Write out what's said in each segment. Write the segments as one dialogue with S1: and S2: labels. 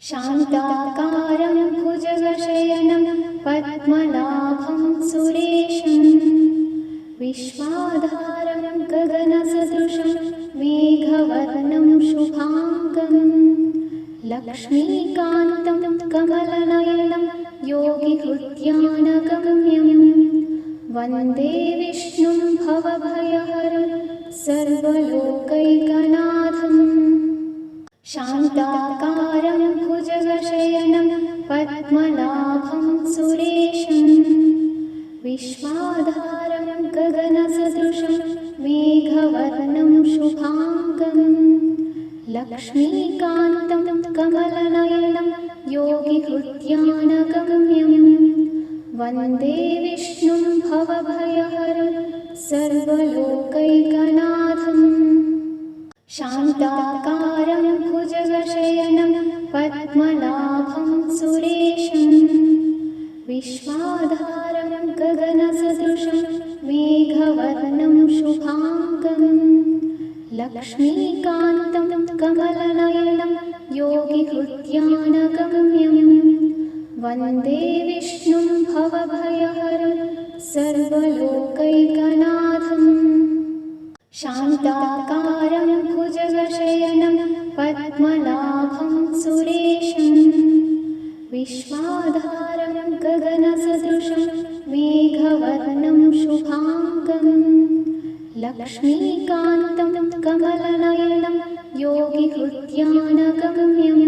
S1: शान्ताकारं भुजगशयनं पद्मनाभं सुरेशं विश्वाधारं गगनसदृशं मेघवर्णं शुभाङ्गं लक्ष्मीकान्तं कमलनयनं योगिहृद्यानगम्यं वन्दे विष्णुं भवभयहरं सर्वलोकैकनाथम्। शान्ताकारं भुजगशयनं पद्मनाभं सुरेशं विश्वाधारं गगनसदृशं मेघवर्णं शुभाङ्गं लक्ष्मीकान्तं कमलनयनं योगिहृद्यानगम्यं वन्दे विष्णुं भवभयहरं सर्वलोकैकनाथम्। शान्ताकारं भुजगशयनं पद्मनाभं सुरेशं विश्वाधारं गगनसदृशं मेघवर्णं शुभाङ्गं लक्ष्मीकान्तं कमलनयनं योगिहृद्यानगम्यं वन्दे विष्णुं भवभयहरं सर्वलोकैकनाथम्। शान्ताकारं भुजगशयनं पद्मनाभं सुरेशं विश्वाधारं गगनसदृशं मेघवर्णं शुभाङ्गं लक्ष्मीकान्तं कमलनयनं योगिहृद्यानगम्यं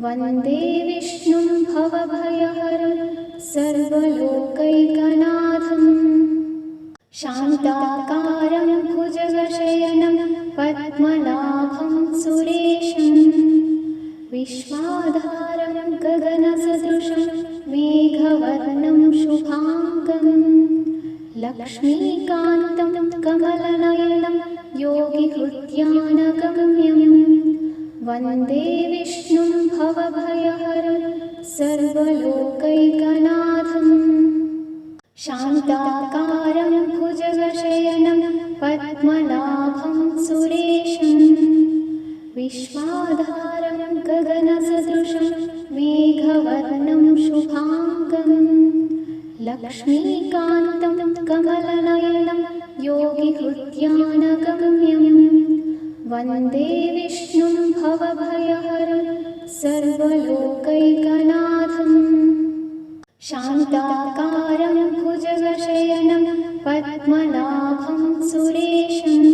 S1: वन्दे विष्णुं भवभयहरं सर्वलोकैकनाथम्। शान्ताकारं भुजगशयनं पद्मनाभं सुरेशं विश्वाधारं गगनसदृशं मेघवर्णं शुभाङ्गं लक्ष्मीकान्तं कमलनयनं योगिहृद्यानगम्यं वन्दे विष्णुं भवभयहरं सर्वलोकैकनाथम्। शान्ताकारं भुजगशयनं पद्मनाभं सुरेशं विश्वाधारं गगनसदृशं मेघवर्णं शुभाङ्गं लक्ष्मीकान्तं कमलनयनं योगिहृद्यानगम्यं वन्दे विष्णुं भवभयहरं सर्वलोकैकनाथम्। शान्ताकारं भुजगशयनं पद्मनाभं सुरेशं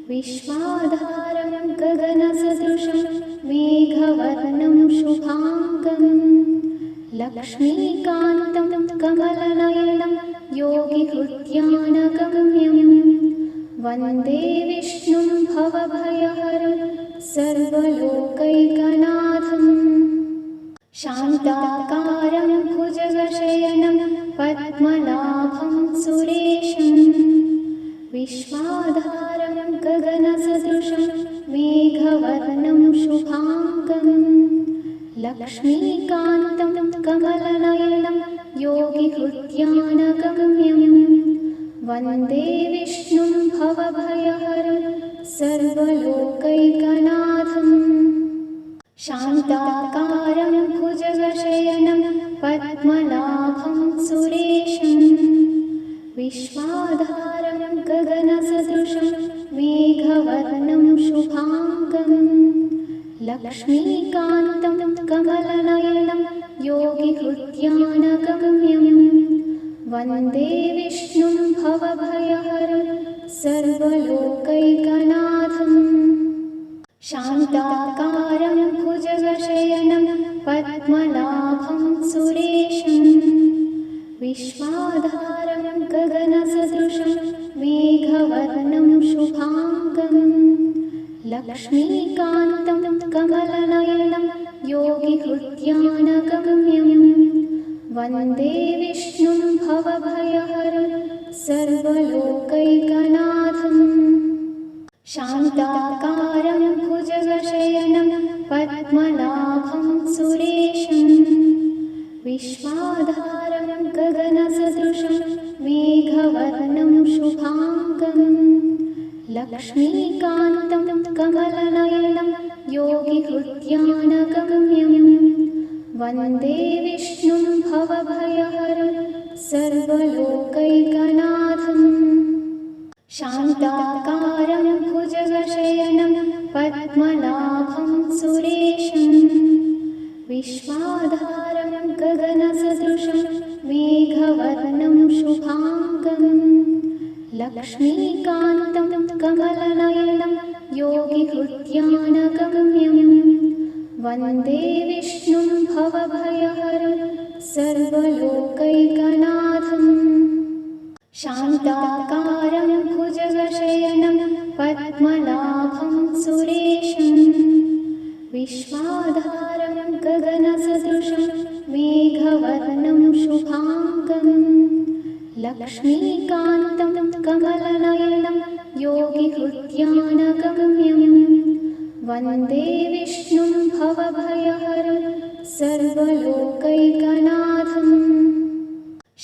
S1: विश्वाधारं गगनसदृशं मेघवर्णं शुभाङ्गं लक्ष्मीकान्तं कमलनयनं योगिहृद्यानगम्यं वन्दे विष्णुं भवभयहरं सर्वलोकैकनाथम्। शान्ताकारं भुजगशयनं पद्मनाभं सुरेशं विश्वाधारं गगनसदृशं मेघवर्णं शुभाङ्गं लक्ष्मीकान्तं कमलनयनं योगिहृद्यानगम्यं वन्दे विष्णुं भवभयहरं सर्वलोकैकनाथम्। शान्ताकारं भुजगशयनं पद्मनाभं सुरेशं विश्वाधारं गगनसदृशं मेघवर्णं शुभाङ्गं लक्ष्मीकान्तं कमलनयनं योगिहृद्यानगम्यं वन्दे विष्णुं भवभयहरं सर्वलोकैकनाथम्। शान्ताकारं भुजगशयनं पद्मनाभं सुरेशं विश्वाधारं गगनसदृशं मेघवर्णं शुभाङ्गं लक्ष्मीकान्तं कमलनयनं योगिहृद्यानगम्यं वन्दे विष्णुं भवभयहरं सर्वलोकैकनाथम्। शान्ताकारं भुजगशयनं पद्मनाभं सुरेशं विश्वाधारं गगनसदृशं मेघवर्णं शुभाङ्गं लक्ष्मीकान्तं कमलनयनं योगिहृद्यानगम्यं वन्दे विष्णुं भवभयहरं सर्वलोकैकनाथम् शान्ताकारं भुजगशयनं पद्मनाभं सुरेशं विश्वाधारं गगनसदृशं मेघवर्णं शुभाङ्गं लक्ष्मीकान्तं कमलनयनं योगिहृद्यानगम्यं वन्दे विष्णुं भवभयहरं सर्वलोकैकनाथम् शान्ताकारं भुजगशयनं पद्मनाभं सुरेशं विश्वाधारं गगनसदृशं मेघवर्णं शुभाङ्गं लक्ष्मीकान्तं कमलनयनं योगिहृद्यानगम्यं वन्दे विष्णुं भवभयहरं सर्वलोकैकनाथम्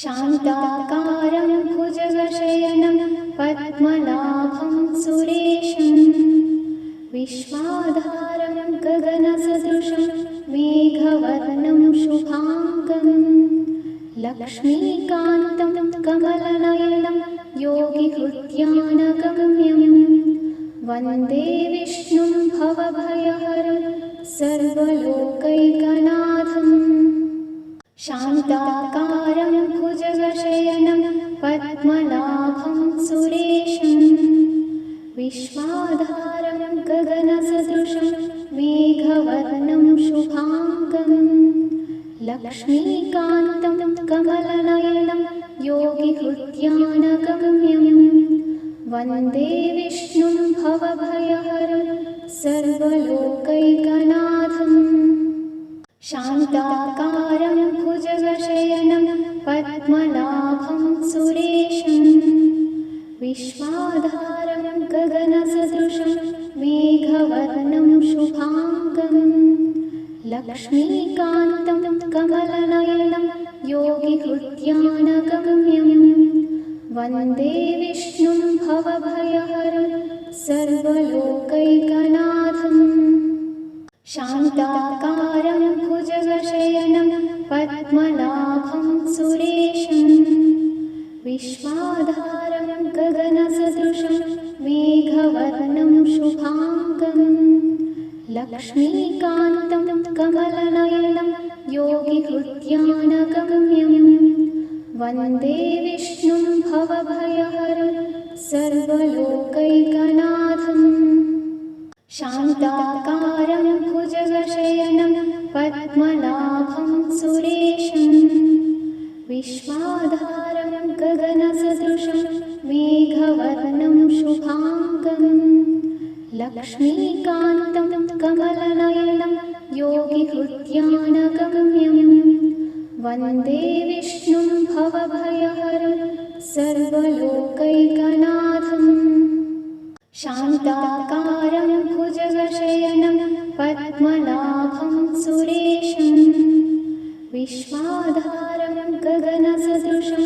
S1: शान्ताकारं भुजगशयनं पद्मनाभं सुरेशं विश्वाधारं गगनसदृशं मेघवर्णं शुभाङ्गं लक्ष्मीकान्तं कमलनयनं योगिहृद्यानगम्यं वन्दे विष्णुं भवभयहरं सर्वलोकैकनाथम् शान्ताकारं भुजगशयनं पद्मनाभं सुरेशं विश्वाधारं गगनसदृशं मेघवर्णं शुभाङ्गं लक्ष्मीकान्तं कमलनयनं योगिहृद्यानगम्यं वन्दे विष्णुं भवभयहरं सर्वलोकैकनाथम् शान्ताकारं भुजगशयनं पद्मनाभं सुरेशं विश्वाधारं गगनसदृशं मेघवर्णं शुभाङ्गं लक्ष्मीकान्तं कमलनयनं योगिहृद्यानगम्यं वन्दे विष्णुं भवभयहरं सर्वलोकैकनाथम् शान्ताकारं भुजगशयनं पद्मनाभं सुरेशं विश्वाधारं गगनसदृशं मेघवर्णं शुभाङ्गं लक्ष्मीकान्तं कमलनयनं योगिहृद्यानगम्यं वन्दे विष्णुं भवभयहरं सर्वलोकैकनाथम् शान्ताकारं भुजगशयनं पद्मनाभं सुरेशं विश्वाधारं गगनसदृशं मेघवर्णं शुभाङ्गं लक्ष्मीकान्तं कमलनयनं योगिहृद्यानगम्यं वन्दे विष्णुं भवभयहरं सर्वलोकैकनाथम् शान्ताकारं भुजगशयनं पद्मनाभं सुरेशं विश्वाधारं गगनसदृशं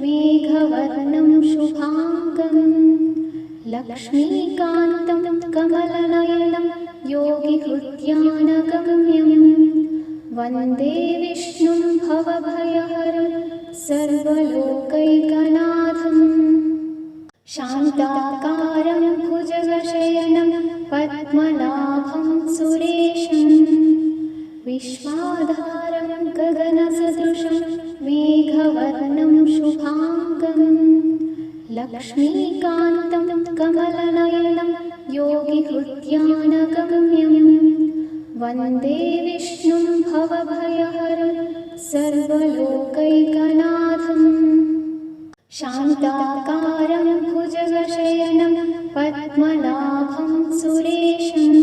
S1: मेघवर्णं शुभाङ्गं लक्ष्मीकान्तं कमलनयनं योगिहृद्यानगम्यं वन्दे विष्णुं भवभयहरं सर्वलोकैकनाथम् शान्ताकारं भुजगशयनं पद्मनाभं सुरेशं विश्वाधारं गगनसदृशं मेघवर्णं शुभाङ्गं लक्ष्मीकान्तं कमलनयनं योगिहृद्यानगम्यं वन्दे विष्णुं भवभयहरं सर्वलोकैकनाथम् शान्ताकारं भुजगशयनं पद्मनाभं सुरेशं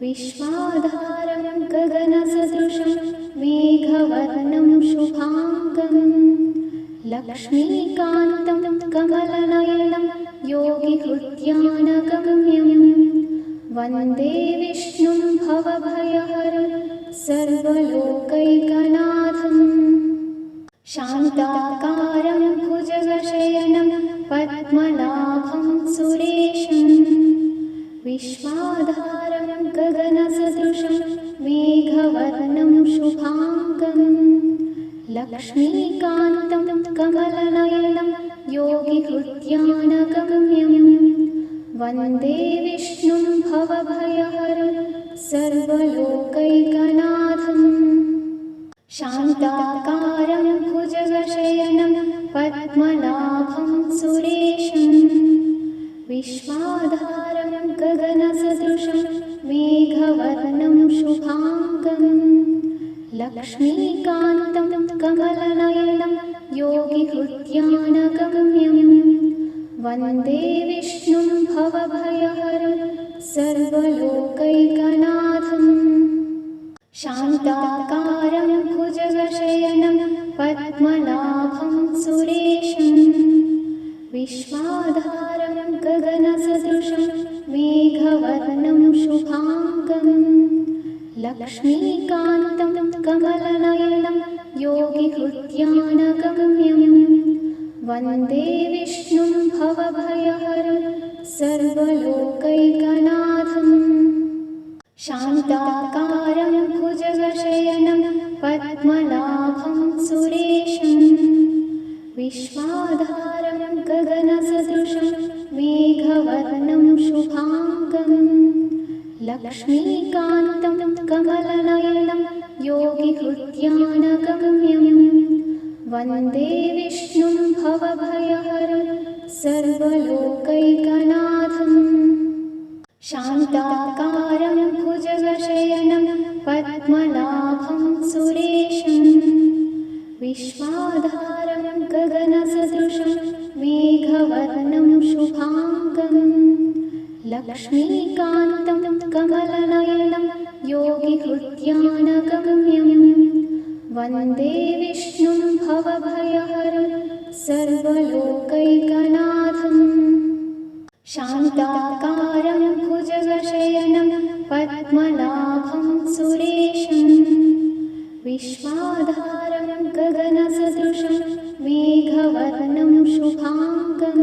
S1: विश्वाधारं गगनसदृशं मेघवर्णं शुभाङ्गं लक्ष्मीकान्तं कमलनयनं योगिहृद्यानगम्यं वन्दे विष्णुं भवभयहरं सर्वलोकैकनाथम् शान्ताकारं भुजगशयनं पद्मनाभं सुरेशं विश्वाधारं गगनसदृशं लक्ष्मीकान्तं कमलनयनं योगिहृद्यानगम्यं वन्दे विष्णुं भवभयहरं सर्वलोकैकनाथम् शान्ताकारं भुजगशयनं पद्मनाभं सुरेशं विश्वाधारं गगनसदृशं मेघवर्णं शुभाङ्गं लक्ष्मीकान्तं कमलनयनं योगिहृद्यानगम्यं वन्दे विष्णुं भवभयहरं सर्वलोकैकनाथम् शान्ताकारं भुजगशयनं पद्मनाभं सुरेशं विश्वाधारं गगनसदृशं मेघवर्णं शुभाङ्गं लक्ष्मीकान्तं कमलनयनं योगिहृद्यानगम्यं वन्दे विष्णुं भवभयहरं सर्वलोकैकनाथम् शान्ताकारं भुजगशयनं पद्मनाभं सुरेशं विश्वाधारं गगनसदृशं मेघवर्णं शुभाङ्गं लक्ष्मीकान्तं कमलनयनं योगिहृद्यानगम्यं वन्दे विष्णुं भवभयहरं सर्वलोकैकनाथम् शान्ताकारं भुजगशयनं पद्मनाभं सुरेशं विश्वाधारं गगनसदृशं मेघवर्णं शुभाङ्गं लक्ष्मीकान्तं कमलनयनं योगिहृद्यानगम्यं वन्दे विष्णुं भवभयहरं सर्वलोकैकनाथम् शान्ताकारं भुजगशयनं पद्मनाभं सुरेशं विश्वाधारं गगनसदृशं मेघवर्णं शुभाङ्गं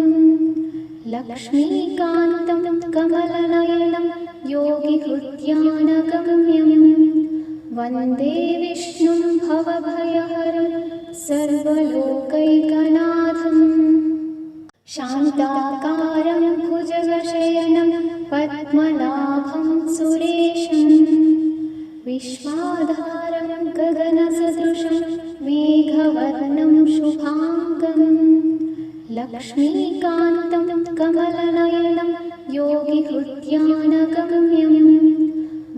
S1: लक्ष्मीकान्तं कमलनयनं योगिहृद्यानगम्यं वन्दे विष्णुं भवभयहरं सर्वलोकैकनाथम् शान्ताकारं भुजगशयनं पद्मनाभं सुरेशं विश्वाधारं गगनसदृशं मेघवर्णं शुभाङ्गं लक्ष्मीकान्तं कमलनयनं योगिहृद्यानगम्यं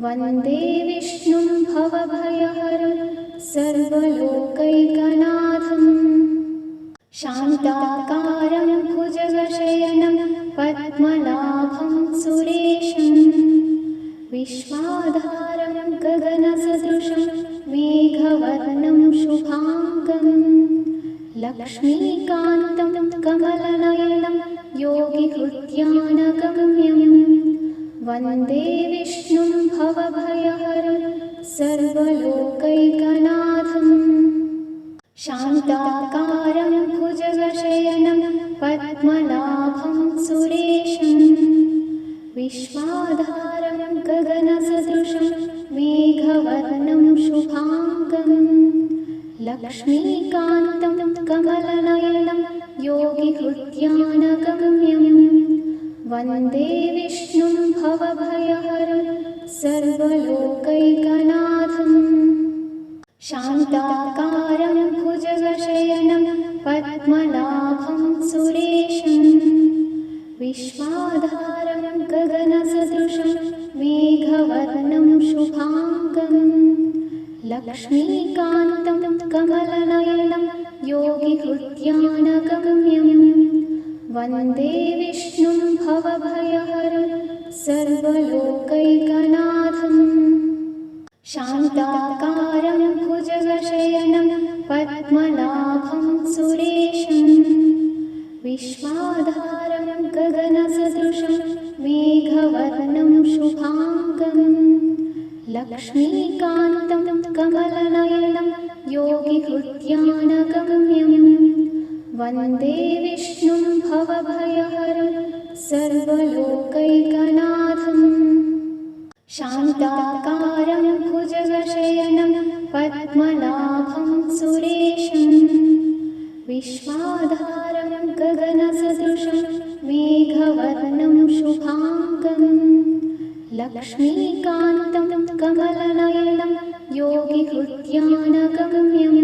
S1: वन्दे विष्णुं भवभयहरं सर्वलोकैकनाथम् शान्ताकारं भुजगशयनं पद्मनाभं सुरेशं विश्वाधारं गगनसदृशं मेघवर्णं शुभाङ्गं लक्ष्मीकान्तं कमलनयनं योगिहृद्यानगम्यं वन्दे विष्णुं भवभयहरं सर्वलोकैकनाथम् शान्ताकारं भुजगशयनं पद्मनाभं सुरेशं विश्वाधारं गगनसदृशं मेघवर्णं शुभाङ्गं लक्ष्मीकान्तं कमलनयनं योगिहृद्यानगम्यं वन्दे विष्णुं भवभयहरं सर्वलोकैकनाथम् शान्ताकारं भुजगशयनं पद्मनाभं सुरेशं विश्वाधारं गगनसदृशं मेघवर्णं शुभाङ्गं लक्ष्मीकान्तं कमलनयनं योगिहृद्यानगम्यं वन्दे विष्णुं भवभयहरं सर्वलोकैकनाथम् शान्ताकारं भुजगशयनं पद्मनाभं सुरेशं विश्वाधारं गगनसदृशं मेघवर्णं शुभाङ्गं लक्ष्मीकान्तं कमलनयनं योगिहृद्यानगम्यं वन्दे विष्णुं भवभयहरं सर्वलोकैकनाथम् शान्ताकारं भुजगशयनं पद्मनाभं सुरेशं कमलनयनं योगिहृद्यानगम्यं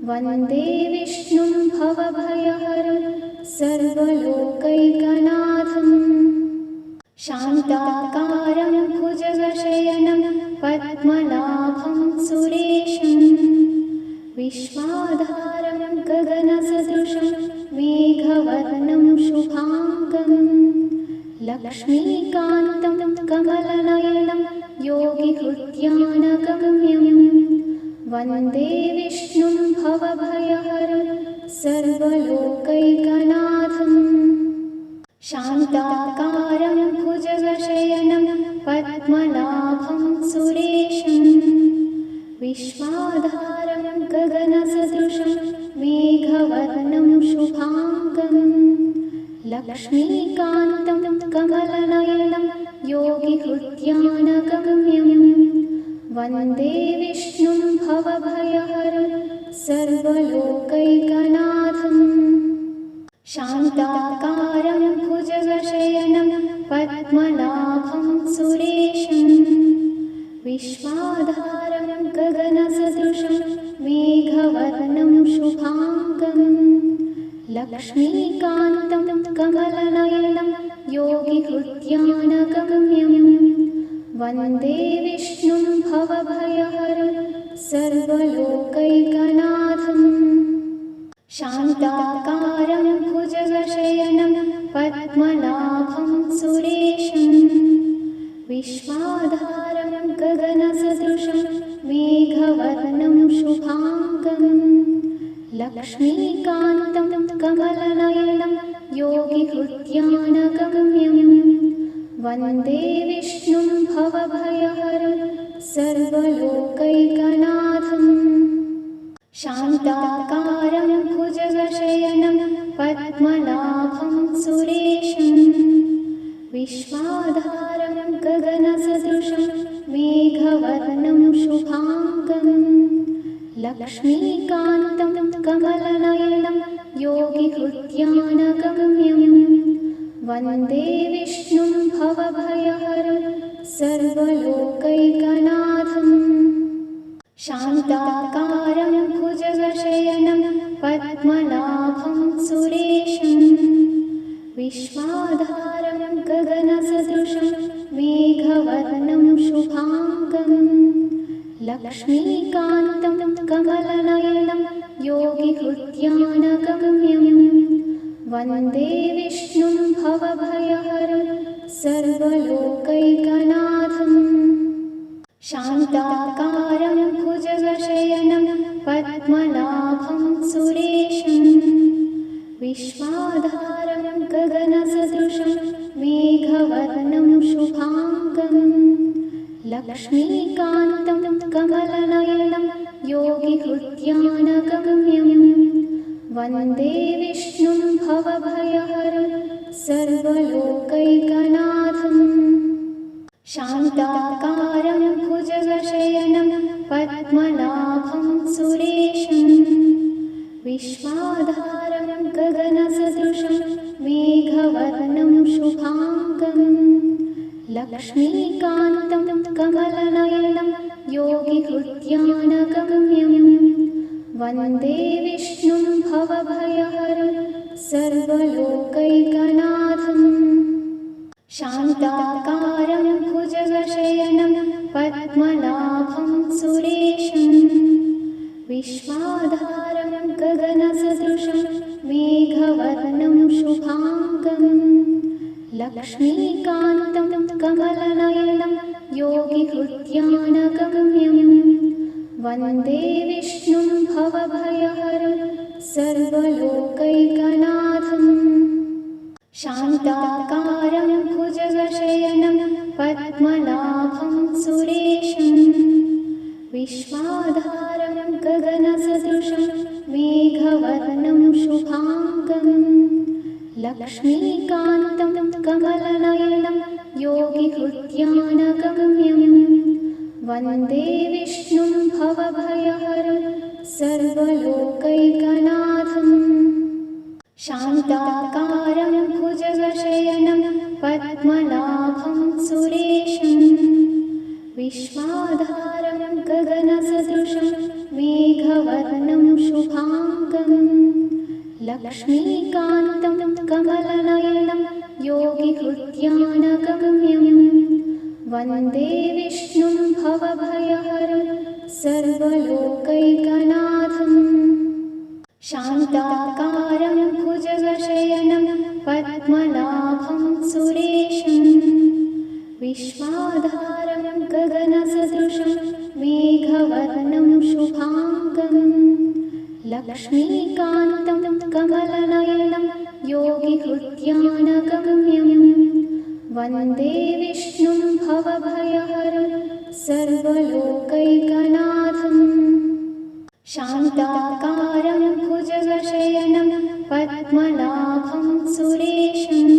S1: वन्दे विष्णुं भवभयहरं सर्वलोकैकनाथम् शान्ताकारं भुजगशयनं पद्मनाभं सुरेशं विश्वाधारं गगनसदृशं मेघवर्णं शुभाङ्गं लक्ष्मीकान्तं कमलनयनं योगिहृद्यानगम्यं वन्दे विष्णुं भवभयहरं सर्वलोकैकनाथम् शान्ताकारं भुजगशयनं पद्मनाभं सुरेशं विश्वाधारं गगनसदृशं मेघवर्णं शुभाङ्गं लक्ष्मीकान्तं कमलनयनं योगिहृद्यानगम्यं वन्दे विष्णुं भवभयहरं सर्वलोकैकनाथम् शान्ताकारं भुजगशयनं पद्मनाभं सुरेशं विश्वाधारं गगनसदृशं मेघवर्णं शुभाङ्गं लक्ष्मीकान्तं कमलनयनं योगिहृद्यानगम्यं वन्दे विष्णुं भवभयहरं सर्वलोकैकनाथम् शान्ताकारं भुजगशयनं पद्मनाभं सुरेशं विश्वाधारं गगनसदृशं मेघवर्णं शुभाङ्गं लक्ष्मीकान्तं कमलनयनं योगिहृद्यानगम्यं वन्दे विष्णुं भवभयहरं सर्वलोकैकनाथम् शान्ताकारं भुजगशयनं पद्मनाभं सुरेशं विश्वाधारं गगनसदृशं मेघवर्णं शुभाङ्गं लक्ष्मीकान्तं कमलनयनं योगिहृद्यानगम्यं वन्दे विष्णुं भवभयहरं सर्वलोकैकनाथम् शान्ताकारं भुजगशयनं पद्मनाभं सुरेशं विश्वाधारं गगनसदृशं मेघवर्णं शुभाङ्गं लक्ष्मीकान्तं कमलनयनं योगिहृद्यानगम्यं वन्दे विष्णुं भवभयहरं सर्वलोकैकनाथम् शान्ताकारं भुजगशयनं पद्मनाभं सुरेशं विश्वाधारं गगनसदृशं मेघवर्णं शुभाङ्गं लक्ष्मीकान्तं कमलनयनं योगिहृद्यानगम्यं वन्दे विष्णुं भवभयहरं सर्वलोकैकनाथम् शान्ताकारं भुजगशयनं पद्मनाभं सुरेशं विश्वाधारं गगनसदृशं मेघवर्णं शुभाङ्गं लक्ष्मीकान्तं कमलनयनं योगिहृद्यानगम्यं वन्दे विष्णुं भवभयहरं सर्वलोकैकनाथम् शान्ताकारं भुजगशयनं पद्मनाभं सुरेशं विश्वाधारं गगनसदृशं मेघवर्णं शुभाङ्गं लक्ष्मीकान्तं कमलनयनं योगिहृद्यानगम्यं वन्दे विष्णुं भवभयहरं सर्वलोकैकनाथम् शान्ताकारं भुजगशयनं पद्मनाभं सुरेशं विश्वाधारं गगनसदृशं मेघवर्णं शुभाङ्गं लक्ष्मीकान्तं कमलनयनं योगिहृद्यानगम्यं वन्दे विष्णुं भवभयहरं सर्वलोकैकनाथम् शान्ताकारं भुजगशयनं पद्मनाभं सुरेशं विश्वाधारं गगनसदृशं मेघवर्णं शुभाङ्गं लक्ष्मीकान्तं कमलनयनं योगिहृद्यानगम्यं वन्दे विष्णुं भवभयहरं सर्वलोकैकनाथम् शान्ताकारं भुजगशयनं पद्मनाभं सुरेशं विश्वाधारं गगनसदृशं मेघवर्णं शुभाङ्गं लक्ष्मीकान्तं कमलनयनं योगिहृद्यानगम्यं वन्दे विष्णुं भवभयहरं सर्वलोकैकनाथम् शान्ताकारं भुजगशयनं पद्मनाभं सुरेशं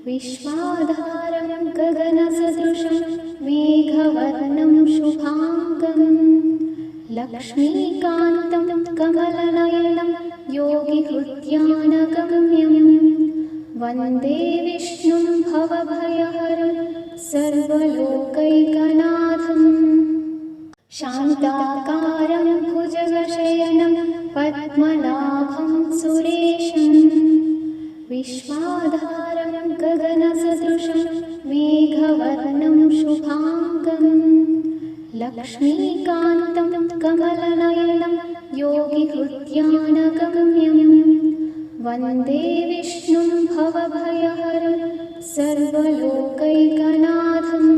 S1: विश्वाधारं गगनसदृशं मेघवर्णं शुभाङ्गं लक्ष्मीकान्तं कमलनयनं योगिहृद्यानगम्यं वन्दे विष्णुं भवभयहरं सर्वलोकैकनाथम् शान्ताकारं भुजगशयनं पद्मनाभं सुरेशं विश्वाधारं गगनसदृशं मेघवर्णं शुभाङ्गं लक्ष्मीकान्तं कमलनयनं योगिहृद्यानगम्यं वन्दे विष्णुं भवभयहरं सर्वलोकैकनाथम्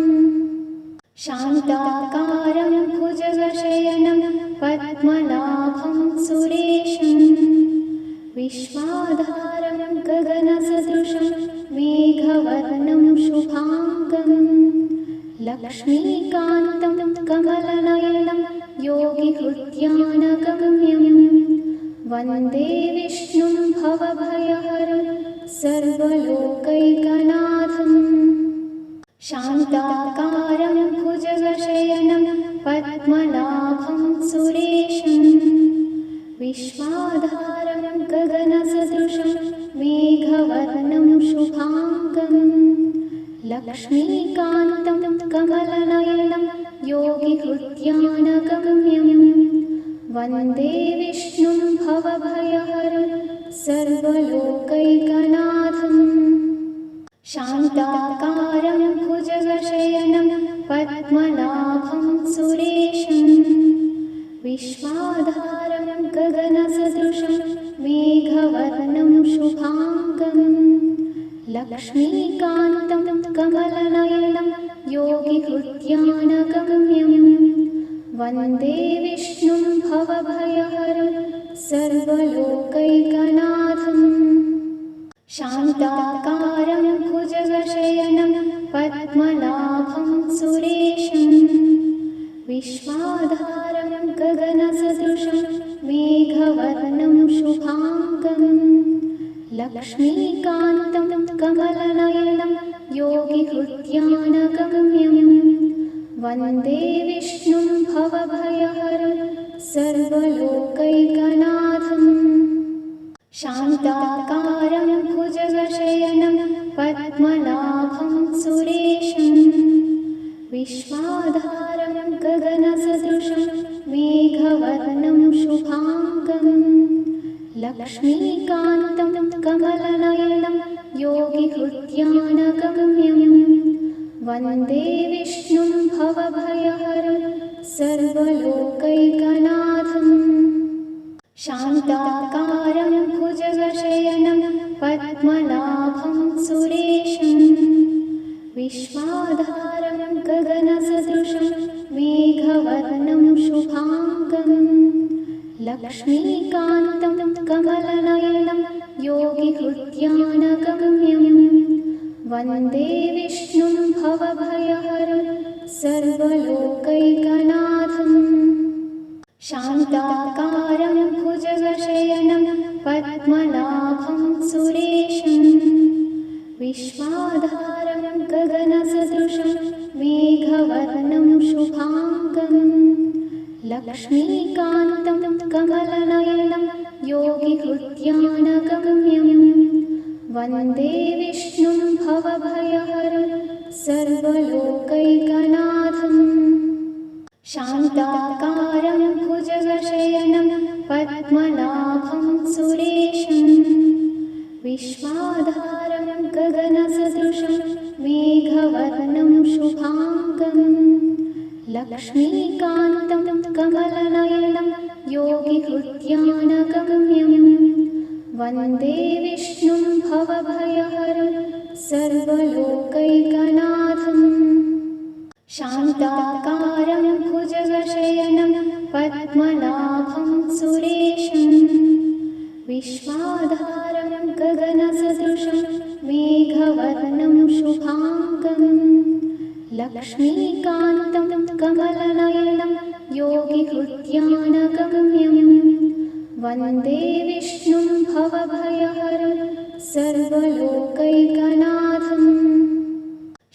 S1: शान्ताकारं भुजगशयनं पद्मनाभं सुरेशं विश्वाधारं गगनसदृशं मेघवर्णं शुभाङ्गं लक्ष्मीकान्तं कमलनयनं योगिहृद्यानगम्यं वन्दे विष्णुं भवभयहरं सर्वलोकैकनाथम् शान्ताकारं भुजगशयनं पद्मनाभं सुरेशं विश्वाधारं गगनसदृशं मेघवर्णं शुभाङ्गं लक्ष्मीकान्तं कमलनयनं योगिहृद्यानगम्यं वन्दे विष्णुं भवभयहरं सर्वलोकैकनाथम् शान्ताकारं भुजगशयनं पद्मनाभं सुरेशं विश्वाधारं गगनसदृशं मेघवर्णं शुभाङ्गं लक्ष्मीकान्तं कमलनयनं योगिहृद्यानगम्यं वन्दे विष्णुं भवभयहरं सर्वलोकैकनाथम् शान्ताकारं भुजगशयनं पद्मनाभं सुरेशं विश्वाधारं गगनसदृशं मेघवर्णं शुभाङ्गं लक्ष्मीकान्तं कमलनयनं योगिहृद्यानगम्यं वन्दे विष्णुं भवभयहरं सर्वलोकैकनाथम् शान्ताकारं भुजगशयनं पद्मनाभं सुरेशं विश्वाधारं गगनसदृशं मेघवर्णं शुभाङ्गं लक्ष्मीकान्तं कमलनयनं योगिहृद्यानगम्यं वन्दे विष्णुं भवभयहरं सर्वलोकैकनाथम् शान्ताकारं भुजगशयनं पद्मनाभं सुरेशं विश्वाधारं गगनसदृशं मेघवर्णं शुभाङ्गं लक्ष्मीकान्तं कमलनयनं योगिहृद्यानगम्यं वन्दे विष्णुं भवभयहरं सर्वलोकैकनाथम् शान्ताकारं भुजगशयनं पद्मनाभं सुरेशं विश्वाधारं गगनसदृशं मेघवर्णं शुभाङ्गं लक्ष्मीकान्तं कमलनयनं योगिहृद्यानगम्यं वन्दे विष्णुं भवभयहरं सर्वलोकैकनाथम् विश्वाधारं गगनसदृशं मेघवर्णं शुभाङ्गं लक्ष्मीकान्तं कमलनयनं योगिहृद्यानगम्यं वन्दे विष्णुं भवभयहरं सर्वलोकैकनाथम् शान्ताकारं भुजगशयनं पद्मनाभं सुरेशं विश्वाधारं गगनसदृशं मेघवर्णं शुभाङ्गं लक्ष्मीकान्तं कमलनयनं योगिहृद्यानगम्यं वन्दे विष्णुं भवभयहरं सर्वलोकैकनाथम्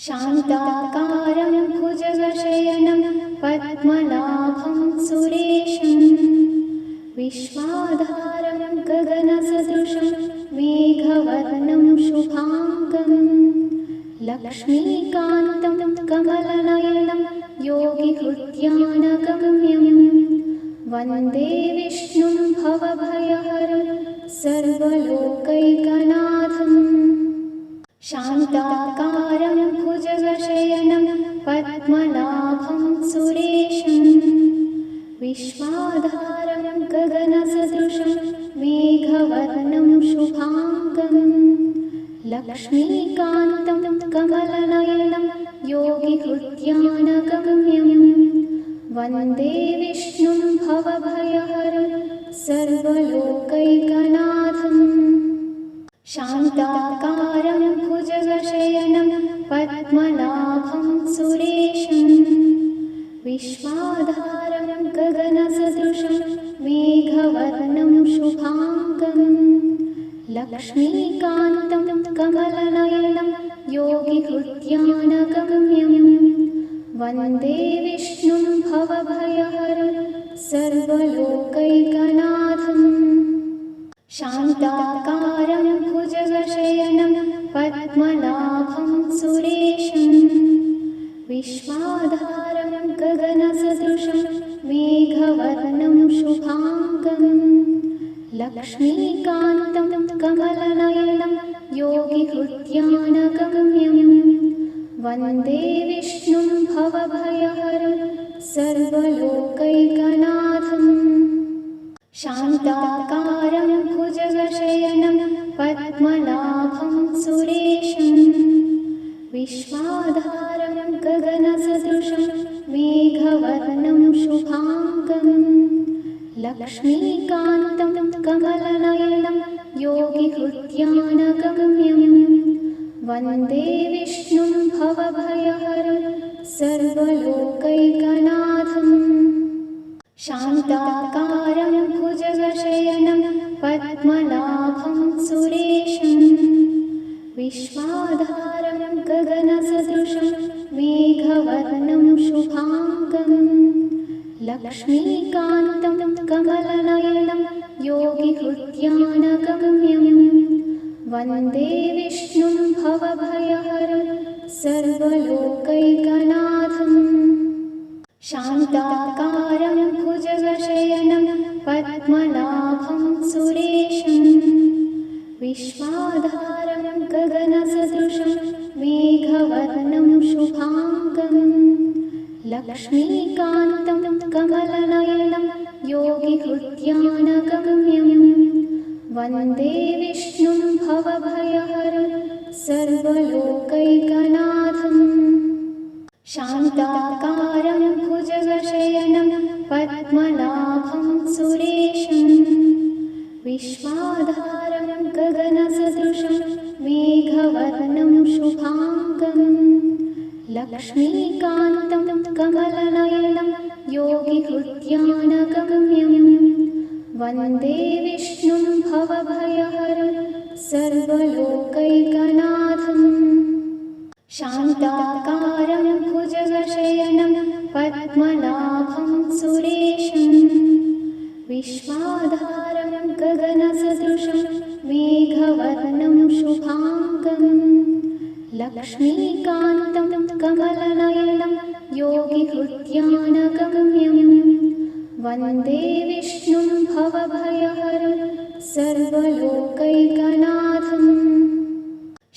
S1: शान्ताकारं भुजगशयनं पद्मनाभं सुरेशं विश्वाधारं गगनसदृशं मेघवर्णं शुभाङ्गं लक्ष्मीकान्तं कमलनयनं योगिहृद्यानगम्यं वन्दे विष्णुं भवभयहरं सर्वलोकैकनाथम् शान्ताकारं भुजगशयनं पद्मनाभं सुरेशं विश्वाधारं गगनसदृशं मेघवर्णं शुभाङ्गं लक्ष्मीकान्तं कमलनयनं योगिहृद्यानगम्यं वन्दे विष्णुं भवभयहरं सर्वलोकैकनाथम् शान्ताकारं भुजगशयनं पद्मनाभं सुरेशं विश्वाधारं गगनसदृशं मेघवर्णं शुभाङ्गं लक्ष्मीकान्तं कमलनयनं योगिहृद्यानगम्यं वन्दे विष्णुं भवभयहरं सर्वलोकैकनाथम् शान्ताकारं भुजगशयनं पद्मनाभं सुरेशं विश्वाधारं गगनसदृशं मेघवर्णं शुभाङ्गं लक्ष्मीकान्तं कमलनयनं योगिहृद्यानगम्यं वन्दे विष्णुं भवभयहरं सर्वलोकैकनाथम् शान्ताकारं भुजगशयनं पद्मनाभं सुरेशं विश्वाधारं गगनसदृशं मेघवर्णं शुभाङ्गं लक्ष्मीकान्तं कमलनयनं योगिहृद्यानगम्यं वन्दे विष्णुं भवभयहरं सर्वलोकैकनाथम् शान्ताकारं भुजगशयनं पद्मनाभं सुरेशं विश्वाधारं गगनसदृशं मेघवर्णं शुभाङ्गं लक्ष्मीकान्तं कमलनयनं योगिहृद्यानगम्यं वन्दे विष्णुं भवभयहरं सर्वलोकैकनाथम् शान्ताकारं भुजगशयनं पद्मनाभं सुरेशं विश्वाधारं गगनसदृशं मेघवर्णं शुभाङ्गं लक्ष्मीकान्तं कमलनयनं योगिहृद्यानगम्यं वन्दे विष्णुं भवभयहरं सर्वलोकैकनाथम् शान्ताकारं भुजगशयनं पद्मनाभं सुरेशं विश्वाधारं गगनसदृशं मेघवर्णं शुभाङ्गं लक्ष्मीकान्तं कमलनयनं योगिहृद्यानगम्यं वन्दे विष्णुं भवभयहरं सर्वलोकैकनाथम् शान्ताकारं भुजगशयनं पद्मनाभं सुरेशं विश्वाधारं गगनसदृशं मेघवर्णं शुभाङ्गं लक्ष्मीकान्तं कमलनयनं योगिहृद्यानगम्यं वन्दे विष्णुं भवभयहरं सर्वलोकैकनाथम्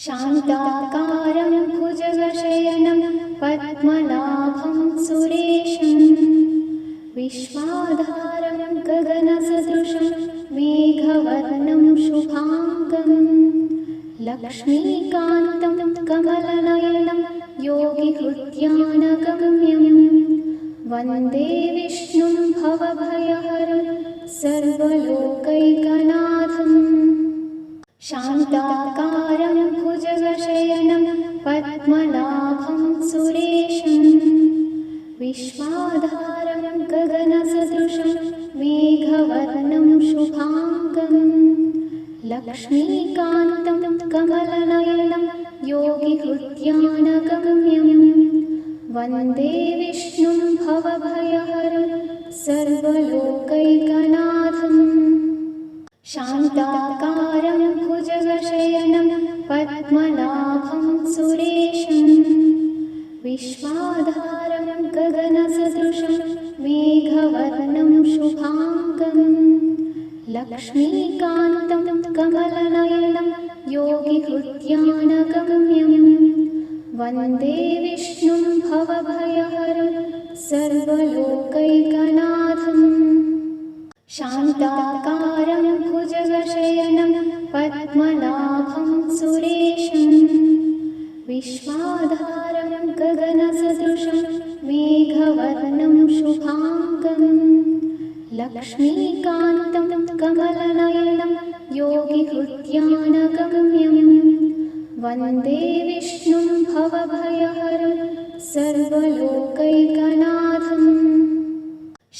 S1: शान्ताकारं भुजगशयनं पद्मनाभं सुरेशं विश्वाधारं गगनसदृशं मेघवर्णं शुभाङ्गं लक्ष्मीकान्तं कमलनयनं योगिहृद्यानगम्यं वन्दे विष्णुं भवभयहरं सर्वलोकैकनाथम् शान्ताकारं भुजगशयनं पद्मनाभं सुरेशं विश्वाधारं गगनसदृशं मेघवर्णं शुभाङ्गं लक्ष्मीकान्तं कमलनयनं योगिहृद्यानगम्यं वन्दे विष्णुं भवभयहरं सर्वलोकैकनाथम् शान्ताकारं भुजगशयनं पद्मनाभं सुरेशं विश्वाधारं गगनसदृशं मेघवर्णं शुभाङ्गं लक्ष्मीकान्तं कमलनयनं योगिहृद्यानगम्यं वन्दे विष्णुं भवभयहरं सर्वलोकैकनाथम् शान्ताकारं भुजगशयनं पद्मनाभं सुरेशं विश्वाधारं गगनसदृशं मेघवर्णं शुभाङ्गं लक्ष्मीकान्तं कमलनयनं योगिहृद्यानगम्यं वन्दे विष्णुं भवभयहरं सर्वलोकैकनाथम्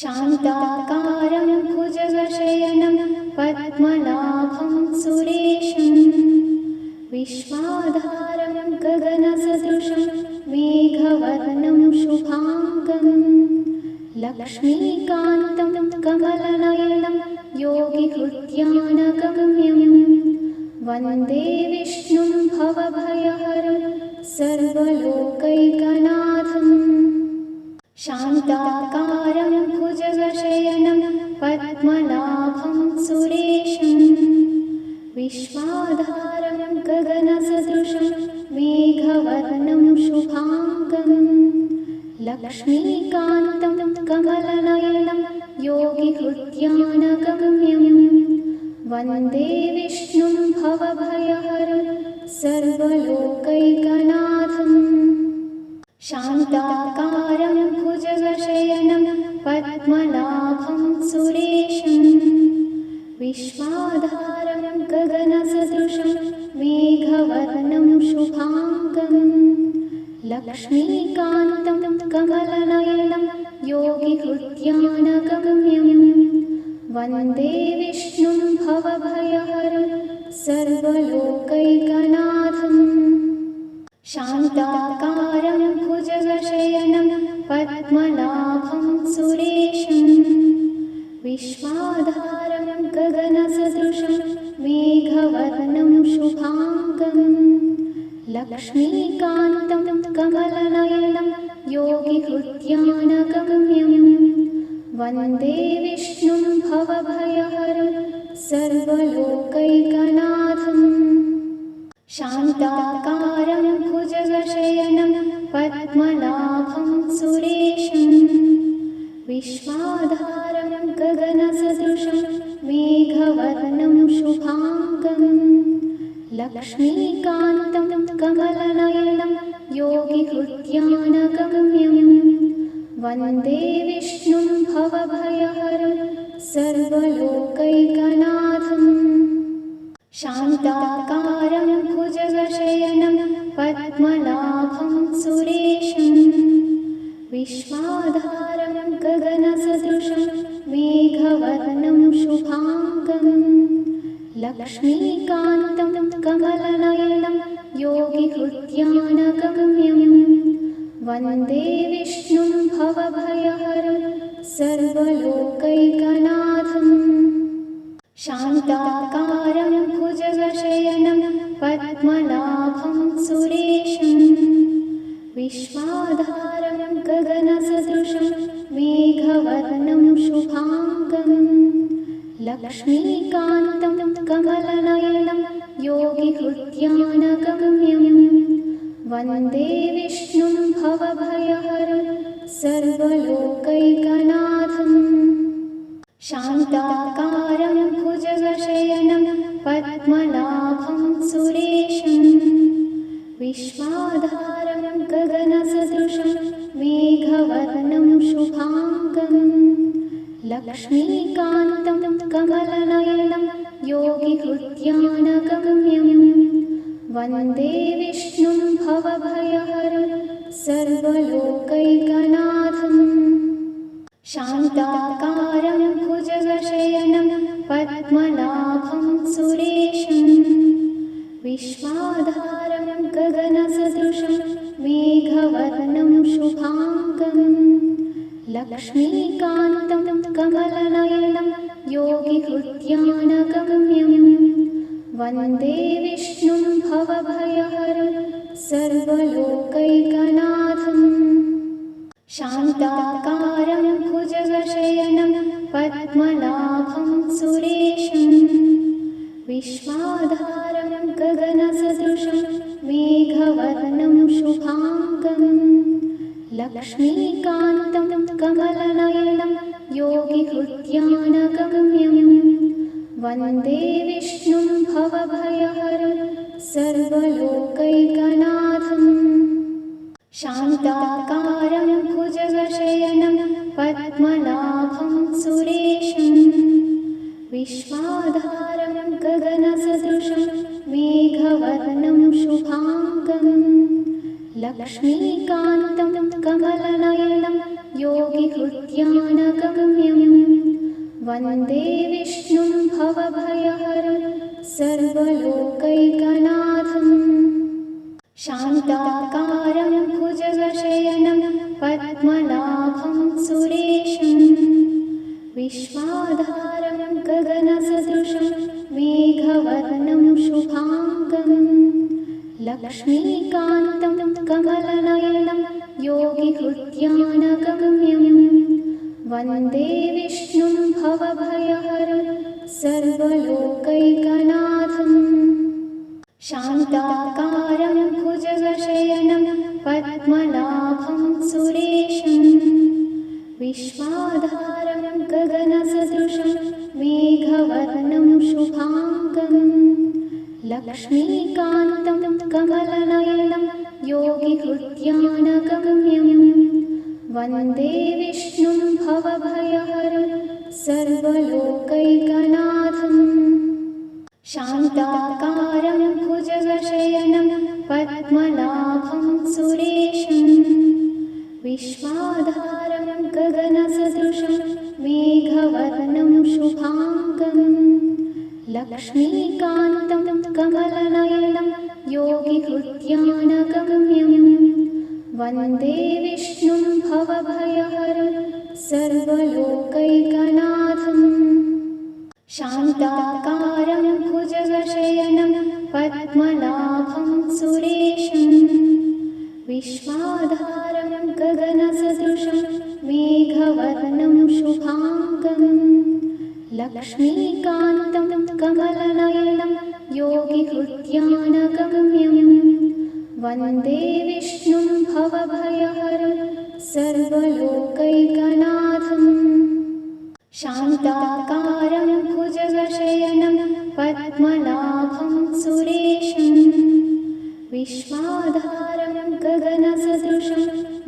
S1: शान्ताकारं भुजगशयनं पद्मनाभं सुरेशं विश्वाधारं गगनसदृशं मेघवर्णं शुभाङ्गं लक्ष्मीकान्तं कमलनयनं योगिहृद्यानगम्यं वन्दे विष्णुं भवभयहरं सर्वलोकैकनाथम् शान्ताकारं भुजगशयनं पद्मनाभं सुरेशं विश्वाधारं गगनसदृशं मेघवर्णं शुभाङ्गं लक्ष्मीकान्तं कमलनयनं योगिहृद्यानगम्यं वन्दे विष्णुं भवभयहरं सर्वलोकैकनाथम् शान्ताकारं भुजगशयनं पद्मनाभं सुरेशं विश्वाधारं गगनसदृशं मेघवर्णं शुभाङ्गं लक्ष्मीकान्तं कमलनयनं योगिहृद्यानगम्यं वन्दे विष्णुं भवभयहरं सर्वलोकैकनाथम् शान्ताकारं भुजगशयनं पद्मनाभं सुरेशं विश्वाधारं गगनसदृशं मेघवर्णं शुभाङ्गं लक्ष्मीकान्तं कमलनयनं योगिहृद्यानगम्यं वन्दे विष्णुं भवभयहरं सर्वलोकैकनाथम् शान्ताकारं भुजगशयनं पद्मनाभं सुरेशं विश्वाधारं गगनसदृशं मेघवर्णं शुभाङ्गं लक्ष्मीकान्तं कमलनयनं योगिहृद्यानगम्यं वन्दे विष्णुं भवभयहरं सर्वलोकैकनाथम् शान्ताकारं भुजगशयनं पद्मनाभं सुरेशं विश्वाधारं गगनसदृशं मेघवर्णं शुभाङ्गं लक्ष्मीकान्तं कमलनयनं योगिहृद्यानगम्यं वन्दे विष्णुं भवभयहरं सर्वलोकैकनाथम् शान्ताकारं भुजगशयनं पद्मनाभं सुरेशं विश्वाधारं गगनसदृशं मेघवर्णं शुभाङ्गं लक्ष्मीकान्तं कमलनयनं योगिहृद्यानगम्यं वन्दे विष्णुं भवभयहरं सर्वलोकैकनाथम् शान्ताकारं भुजगशयनं पद्मनाभं सुरेशं विश्वाधारं गगनसदृशं मेघवर्णं शुभाङ्गम् लक्ष्मीकान्तं कमलनयनं योगिहृद्यानगम्यं वन्दे विष्णुं भवभयहरं सर्वलोकैकनाथम् शान्ताकारं भुजगशयनं पद्मनाभं सुरेशं विश्वाधारं गगनसदृशं मेघवर्णं शुभाङ्गम् लक्ष्मीकान्तं कमलनयनं योगिहृद्यानगम्यं वन्दे विष्णुं भवभयहरं सर्वलोकैकनाथम् शान्ताकारं भुजगशयनं पद्मनाभं सुरेशं विश्वाधारं गगनसदृशं मेघवर्णं शुभाङ्गम् लक्ष्मीकान्तं कमलनयनं योगिहृद्यानगम्यं वन्दे विष्णुं भवभयहरं सर्वलोकैकनाथम् शान्ताकारं भुजगशयनं पद्मनाभं सुरेशं विश्वाधारं गगनसदृशं मेघवर्णं शुभाङ्गम् लक्ष्मीकान्तं कमलनयनं योगिहृद्यानगम्यं वन्दे विष्णुं भवभयहरं सर्वलोकैकनाथम् शान्ताकारं भुजगशयनं पद्मनाभं सुरेशं विश्वाधारं गगनसदृशं मेघवर्णं शुभाङ्गम् लक्ष्मीकान्तं कमलनयनं योगिहृद्यानगम्यं वन्दे विष्णुं भवभयहरं सर्वलोकैकनाथम् शान्ताकारं भुजगशयनं पद्मनाभं सुरेशं विश्वाधारं गगनसदृशं मेघवर्णं शुभाङ्गम् लक्ष्मीकान्तं कमलनयनं योगिहृद्यानगम्यं वन्दे विष्णुं भवभयहरं सर्वलोकैकनाथम् शान्ताकारं भुजगशयनं पद्मनाभं सुरेशं विश्वाधारं गगनसदृशं मेघवर्णं शुभाङ्गम् लक्ष्मीकान्तं कमलनयनं योगिहृद्यानगम्यं वन्दे विष्णुं भवभयहरं सर्वलोकैकनाथम् शान्ताकारं भुजगशयनं पद्मनाभं सुरेशं विश्वाधारं गगनसदृशं मेघवर्णं शुभाङ्गम् लक्ष्मीकान्तं कमलनयनं योगिहृद्यानगम्यं वन्दे विष्णुं भवभयहरं सर्वलोकैकनाथम् शान्ताकारं भुजगशयनं पद्मनाभं सुरेशं विश्वाधारं गगनसदृशं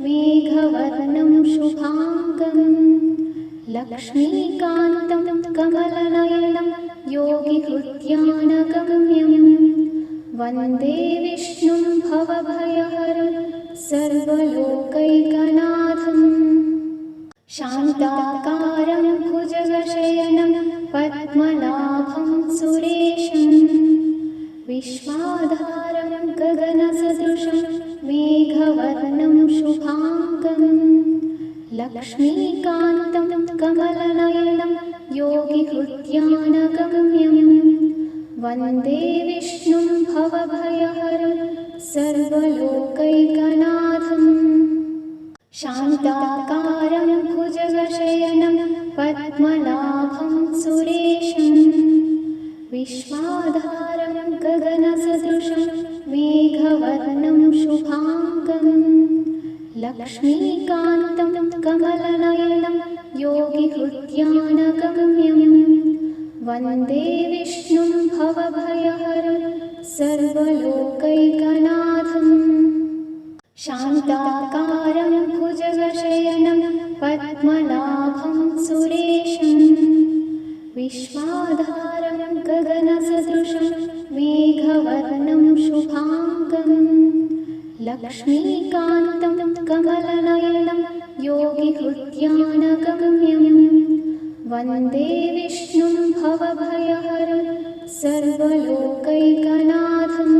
S1: मेघवर्णं शुभाङ्गम् लक्ष्मीकान्तं कमलनयनं योगिहृद्यानगम्यं वन्दे विष्णुं भवभयहरं सर्वलोकैकनाथम् शान्ताकारं भुजगशयनं पद्मनाभं सुरेशं विश्वाधारं गगनसदृशं मेघवर्णं शुभाङ्गम् लक्ष्मीकान्तं कमलनयनं योगिहृद्यानगम्यं वन्दे विष्णुं भवभयहरं सर्वलोकैकनाथम् शान्ताकारं भुजगशयनं पद्मनाभं सुरेशं कमलनयनं योगिहृद्यानगम्यं वन्दे विष्णुं भवभयहरं सर्वलोकैकनाथम् शान्ताकारं भुजगशयनं पद्मनाभं सुरेशं विश्वाधारं गगनसदृशं मेघवर्णं शुभाङ्गं लक्ष्मीकान्तं कमलनयनं योगिहृद्यानगम्यं वन्दे विष्णुं भवभयहरं सर्वलोकैकनाथम्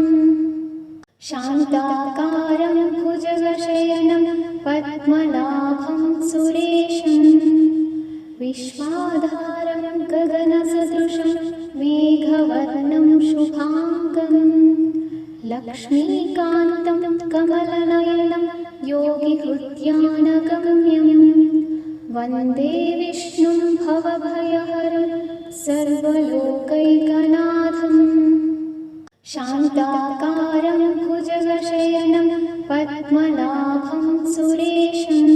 S1: शान्ताकारं भुजगशयनं पद्मनाभं सुरेशं विश्वाधारं गगनसदृशं मेघवर्णं शुभाङ्गं लक्ष्मीकान्तं कमलनयनं योगिहृद्यानगम्यं वन्दे विष्णुं भवभयहरं सर्वलोकैकनाथम् शान्ताकारं भुजगशयनं पद्मनाभं सुरेशं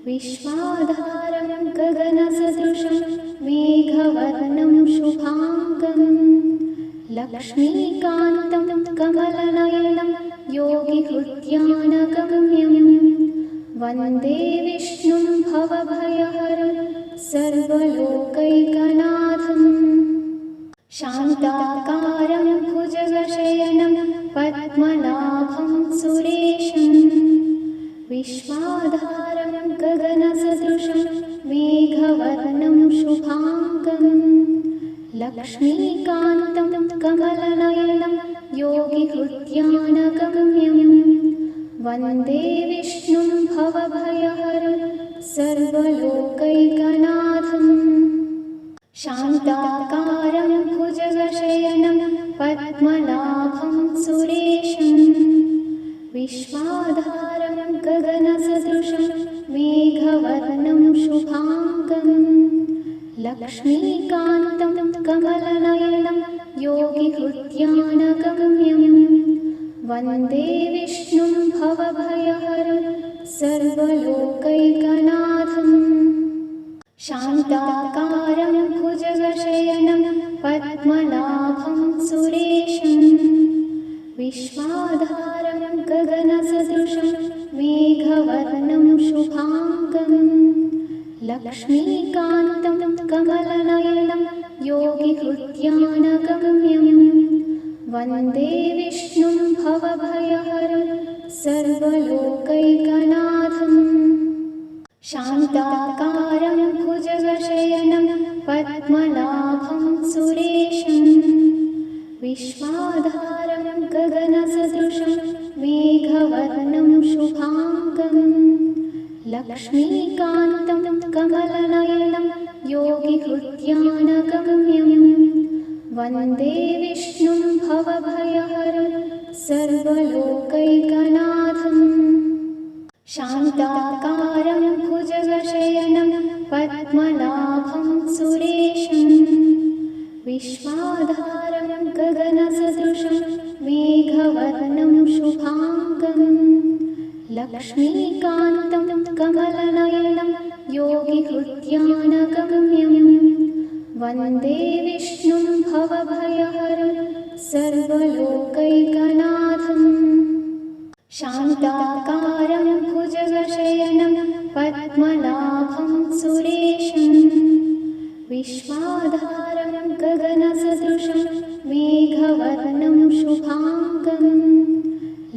S1: विश्वाधारं गगनसदृशं मेघवर्णं शुभाङ्गं लक्ष्मीकान्तं कमलनयनं योगिहृद्यानगम्यं वन्दे विष्णुं भवभयहरं सर्वलोकैकनाथम् शान्ताकारं भुजगशयनं पद्मनाभं सुरेशं विश्वाधारं गगनसदृशं मेघवर्णं शुभाङ्गं लक्ष्मीकान्तं कमलनयनं योगिहृद्यानगम्यं वन्दे विष्णुं भवभयहरं सर्वलोकैकनाथम् शान्ताकारं भुजगशयनं पद्मनाभं सुरेशं विश्वाधारं गगनसदृशं मेघवर्णं शुभाङ्गं लक्ष्मीकान्तं कमलनयनं योगिहृद्यानगम्यं वन्दे विष्णुं भवभयहरं सर्वलोकैकनाथम् शान्ताकारं भुजगशयनं पद्मनाभं सुरेशं विश्वाधारं गगनसदृशं मेघवर्णं शुभाङ्गं लक्ष्मीकान्तं कमलनयनं योगिहृद्यानगम्यं वन्दे विष्णुं भवभयहरं सर्वलोकैकनाथम् शान्ताकारं भुजगशयनं पद्मनाभं सुरेशं विश्वाधारं गगनसदृशं मेघवर्णं शुभाङ्गं लक्ष्मीकान्तं कमलनयनं योगिहृद्यानगम्यं वन्दे विष्णुं भवभयहरं सर्वलोकैकनाथम् शान्ताकारं भुजगशयनं पद्मनाभं सुरेशं विश्वाधारं गगनसदृशं मेघवर्णं शुभाङ्गं लक्ष्मीकान्तं कमलनयनं योगिहृद्यानगम्यं वन्दे विष्णुं भवभयहरं सर्वलोकैकनाथम् शान्ताकारं भुजगशयनं पद्मनाभं सुरेशं विश्वाधारं गगनसदृशं मेघवर्णं शुभाङ्गं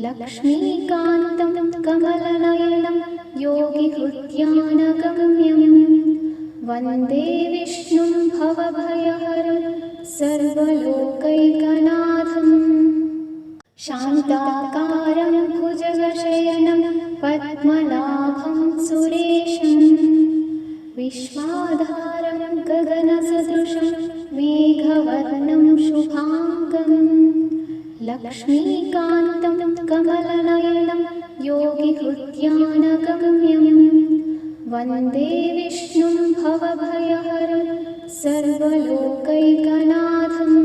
S1: लक्ष्मीकान्तं कमलनयनं योगिहृद्यानगम्यं वन्दे विष्णुं भवभयहरं सर्वलोकैकनाथम् शान्ताकारं भुजगशयनं पद्मनाभं सुरेशं विश्वाधारं गगनसदृशं मेघवर्णं शुभाङ्गं लक्ष्मीकान्तं कमलनयनं योगिहृद्यानगम्यं वन्दे विष्णुं भवभयहरं सर्वलोकैकनाथम्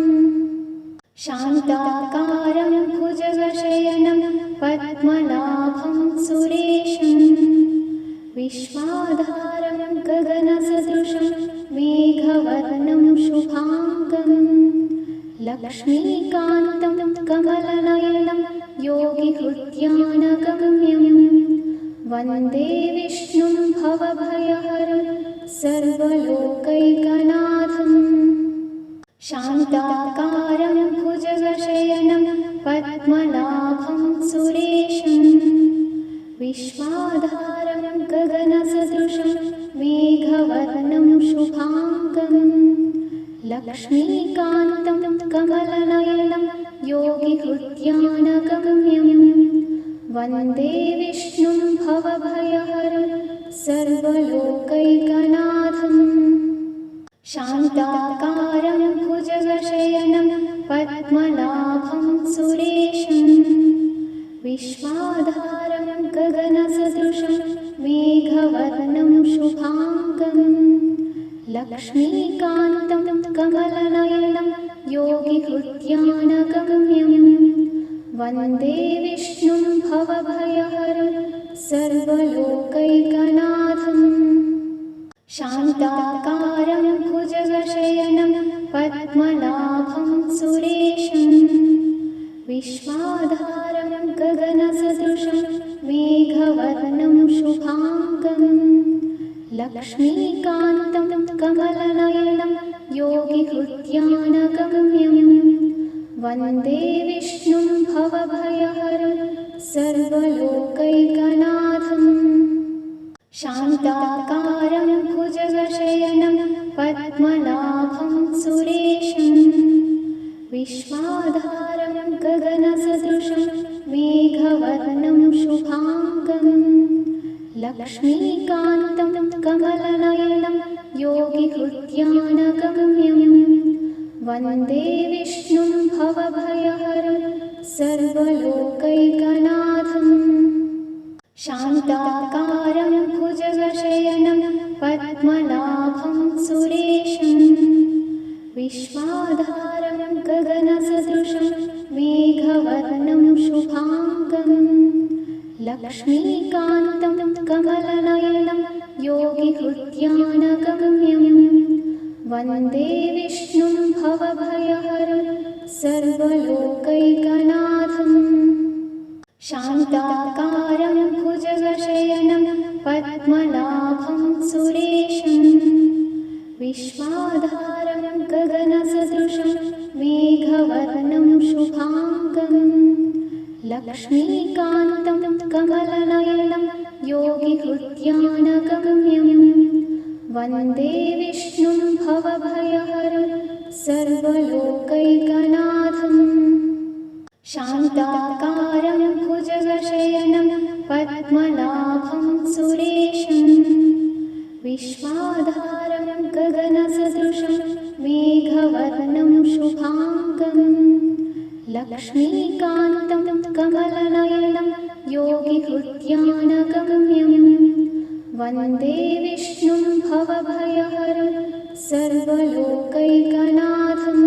S1: शान्ताकारं भुजगशयनं पद्मनाभं सुरेशं विश्वाधारं गगनसदृशं मेघवर्णं शुभाङ्गं लक्ष्मीकान्तं कमलनयनं योगिहृद्यानगम्यं वन्दे विष्णुं भवभयहरं सर्वलोकैकनाथम् शान्ताकारं भुजगशयनं पद्मनाभं सुरेशं विश्वाधारं गगनसदृशं मेघवर्णं शुभाङ्गं लक्ष्मीकान्तं कमलनयनं योगिहृद्यानगम्यं वन्दे विष्णुं भवभयहरं सर्वलोकैकनाथम् शान्ताकारं भुजगशयनं पद्मनाभं सुरेशं विश्वाधारं गगनसदृशं मेघवर्णं शुभाङ्गं लक्ष्मीकान्तं कमलनयनं योगिहृद्यानगम्यं वन्दे विष्णुं भवभयहरं सर्वलोकैकनाथम् शान्ताकारं भुजगशयनं पद्मनाभं सुरेशं विश्वाधारं गगनसदृशं मेघवर्णं शुभाङ्गं लक्ष्मीकान्तं कमलनयनं योगिहृद्यानगम्यं वन्दे विष्णुं भवभयहरं सर्वलोकैकनाथम् शान्ताकारं भुजगशयनं पद्मनाभं सुरेशं विश्वाधारं गगनसदृशं मेघवर्णं शुभाङ्गं लक्ष्मीकान्तं कमलनयनं योगिहृद्यानगम्यं वन्दे विष्णुं भवभयहरं सर्वलोकैकनाथम् शान्ताकारं भुजगशयनं पद्मनाभं सुरेशं विश्वाधारं गगनसदृशं मेघवर्णं शुभाङ्गं लक्ष्मीकान्तं कमलनयनं योगिहृद्यानगम्यं वन्दे विष्णुं भवभयहरं सर्वलोकैकनाथम् शान्ताकारं भुजगशयनं पद्मनाभं सुरेशं विश्वाधारं गगनसदृशं मेघवर्णं शुभाङ्गं लक्ष्मीकान्तं कमलनयनं योगिहृद्यानगम्यं वन्दे विष्णुं भवभयहरं सर्वलोकैकनाथम् शान्ताकारं भुजगशयनं पद्मनाभं सुरेशं विश्वाधारं गगनसदृशं मेघवर्णं शुभाङ्गं लक्ष्मीकान्तं कमलनयनं योगिहृद्यानगम्यं वन्दे विष्णुं भवभयहरं सर्वलोकैकनाथम्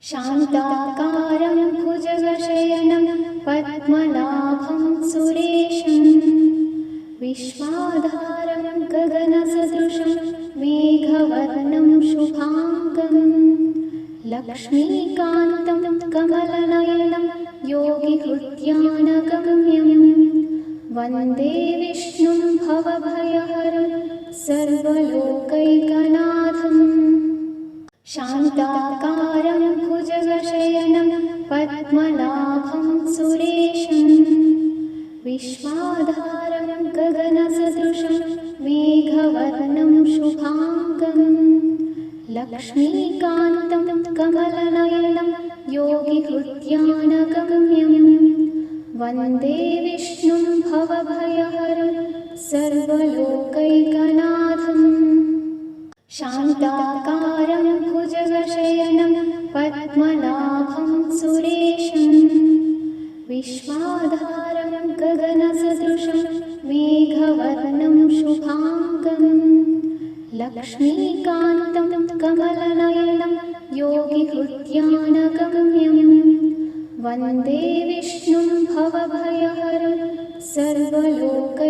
S1: शान्ताकारं भुजगशयनं पद्मनाभं सुरेशं विश्वाधारं गगनसदृशं मेघवर्णं शुभाङ्गं लक्ष्मीकान्तं कमलनयनं योगिहृद्यानगम्यं वन्दे विष्णुं भवभयहरं सर्वलोकैकनाथम् शान्ताकारं भुजगशयनं पद्मनाभं सुरेशं विश्वाधारं गगनसदृशं मेघवर्णं शुभाङ्गं लक्ष्मीकान्तं कमलनयनं योगिहृद्यानगम्यं वन्दे विष्णुं भवभयहरं सर्वलोकैकनाथम् शान्ताकारं भुजगशयनं पद्मनाभं सुरेशं विश्वाधारं गगनसदृशं मेघवर्णं शुभाङ्गं लक्ष्मीकान्तं कमलनयनं योगिहृद्यानगम्यं वन्दे विष्णुं भवभयहरं सर्वलोकैकनाथं